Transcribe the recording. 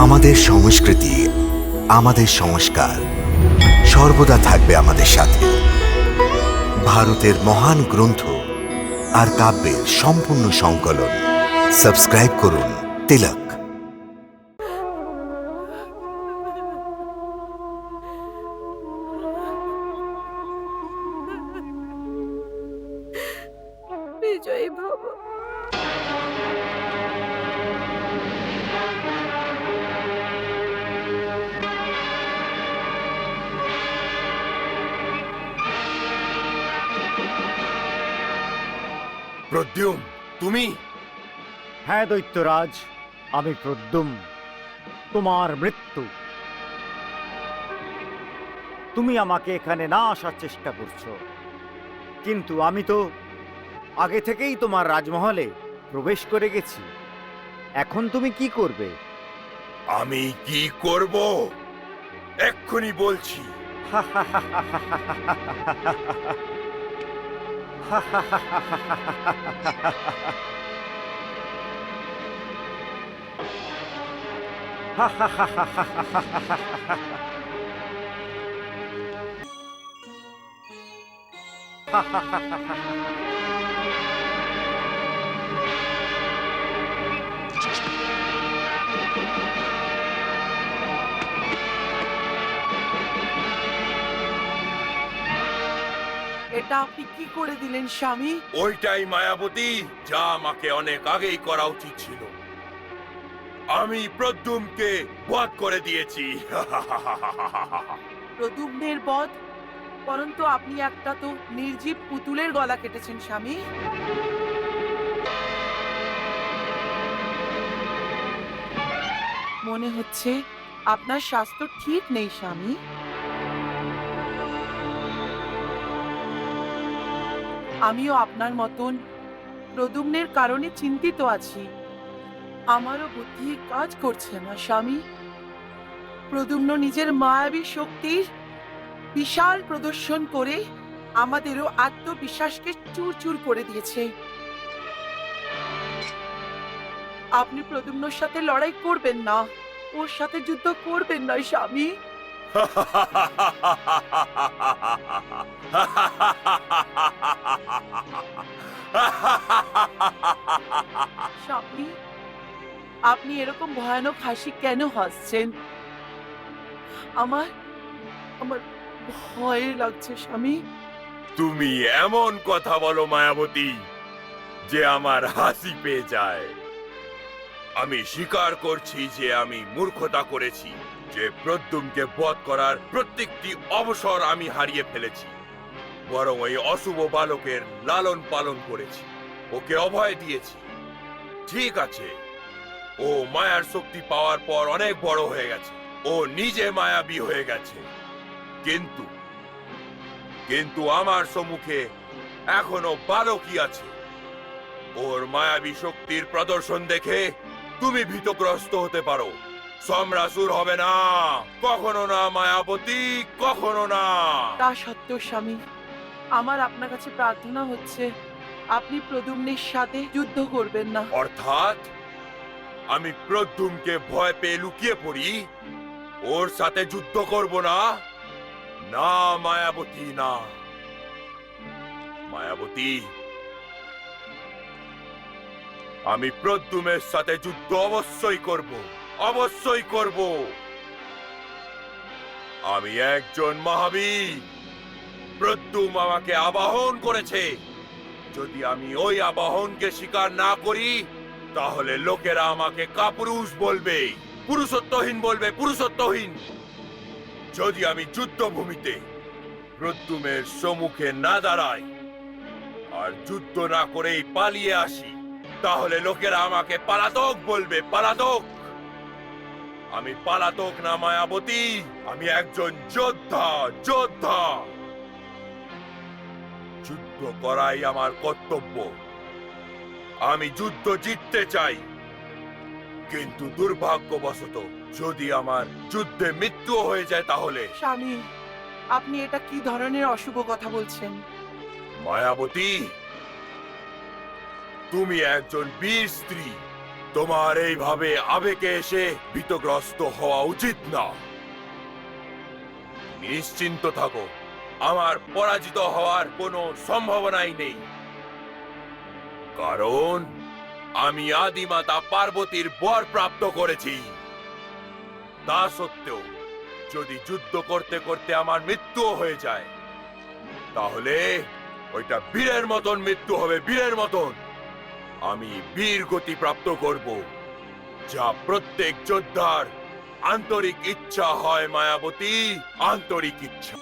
আমাদের সংস্কৃতি, আমাদের সংস্কার সর্বদা থাকবে আমাদের সাথে। ভারতের মহান গ্রন্থ আর কাব্যের সম্পূর্ণ সংকলন। সাবস্ক্রাইব করুন তিলক। বিজয়ী ভব। প্রদ্যুম, তুমি? হ্যাঁ দৈত্যরাজ, আমি প্রদ্যুম, তোমার মৃত্যু। তুমি আমাকে এখানে না আসার চেষ্টা করছো, কিন্তু আমি তো আগে থেকেই তোমার রাজমহলে প্রবেশ করে গেছি। এখন তুমি কি করবে? আমি কি করব এক্ষুনি বলছি। এটা আপনি কি করে দিলেন স্বামী? ওইটাই মায়াবতী, যা আমাকে অনেক আগেই করা উচিত ছিল। আমি প্রদ্যুমকে বধ করে দিয়েছি। প্রদ্যুম্নের বধ? পরন্তু আপনি একটা তো নির্জীব পুতুলের গলা কেটেছেন স্বামী। মনে হচ্ছে আপনার স্বাস্থ্য ঠিক নেই স্বামী। আমিও আপনার মতন প্রদ্যুম্নের কারণে চিন্তিত আছি। আমারও বুদ্ধি কাজ করছে না স্বামী। প্রদ্যুম্ন নিজের মায়াবী শক্তির বিশাল প্রদর্শন করে আমাদেরও আত্মবিশ্বাসকে চুরচুর করে দিয়েছে। আপনি প্রদ্যুম্নর সাথে লড়াই করবেন না, ওর সাথে যুদ্ধ করবেন না স্বামী। স্বামী, আপনি এরকম ভয়ানক হাসি কেন হাসছেন? আমার আমার ভয় লাগছে স্বামী। তুমি এমন কথা বলো মায়াবতী যে আমার হাসি পেয়ে যায়। আমি স্বীকার করছি যে আমি মূর্খতা করেছি, যে প্রদ্যুমকে বধ করার প্রত্যেকটি অবসর আমি হারিয়ে ফেলেছি। বরং ওই অশুভ বালকের লালন পালন করেছি, ওকে অভয় দিয়েছি। ঠিক আছে, ও মায়ার শক্তি পাওয়ার পর অনেক বড় হয়ে গেছে, ও নিজে মায়াবী হয়ে গেছে। কিন্তু কিন্তু আমার সম্মুখে এখনো বালকই আছে। ওর মায়াবী শক্তির প্রদর্শন দেখে তুমি ভীতগ্রস্ত হতে পারো। সম্রাসুর হবে না, কখনো না মায়াবতী, কখনো না। তা সত্ত্বেও স্বামী, আমার আপনার কাছে প্রার্থনা হচ্ছে আপনি প্রদ্যুম্নের সাথে যুদ্ধ করবেন না। অর্থাৎ আমি প্রদ্যুমকে ভয় পেয়ে লুকিয়ে পড়ি, ওর সাথে যুদ্ধ করব না? না মায়াবতী, না মায়াবতী, আমি প্রদ্যুমের সাথে যুদ্ধ অবশ্যই করব, অবশ্যই করব। আমি একজন মহাবীর। প্রদ্যুম আমাকে আবাহন করেছে। যদি আমি ওই আবাহনকে স্বীকার না করি, তাহলে লোকেরা আমাকে কাপুরুষ বলবে, পুরুষত্বহীন বলবে, পুরুষত্বহীন। যদি আমি যুদ্ধভূমিতে প্রদ্যুমের সম্মুখে না দাঁড়াই আর যুদ্ধ না করেই পালিয়ে আসি, তাহলে লোকেরা আমাকে পলাতক বলবে, পলাতক। আমি পলাতক না মায়াবতী, আমি একজন যোদ্ধা, যোদ্ধা। যুদ্ধ করাই আমার কর্তব্য। আমি যুদ্ধ জিততে চাই, কিন্তু দুর্ভাগ্যবশত যদি আমার যুদ্ধে মৃত্যু হয়ে যায় তাহলে? স্বামী, আপনি এটা কি ধরনের অশুভ কথা বলছেন? মায়াবতী, তুমি একজন বীর স্ত্রী, তোমার এইভাবে আবেগে এসে ভীতগ্রস্ত হওয়া উচিত না। নিশ্চিন্ত থাকো, আমার পরাজিত হওয়ার কোনো সম্ভাবনাই নেই, কারণ আমি আদিমাতা পার্বতীর বর প্রাপ্ত করেছি। তা সত্ত্বেও যদি যুদ্ধ করতে করতে আমার মৃত্যুও হয়ে যায়, তাহলে ওইটা বীরের মতন মৃত্যু হবে, বীরের মতন। আমি বীর গতি প্রাপ্ত করব, যা প্রত্যেক যোদ্ধার আন্তরিক ইচ্ছা হয় মায়াবতী, আন্তরিক ইচ্ছা।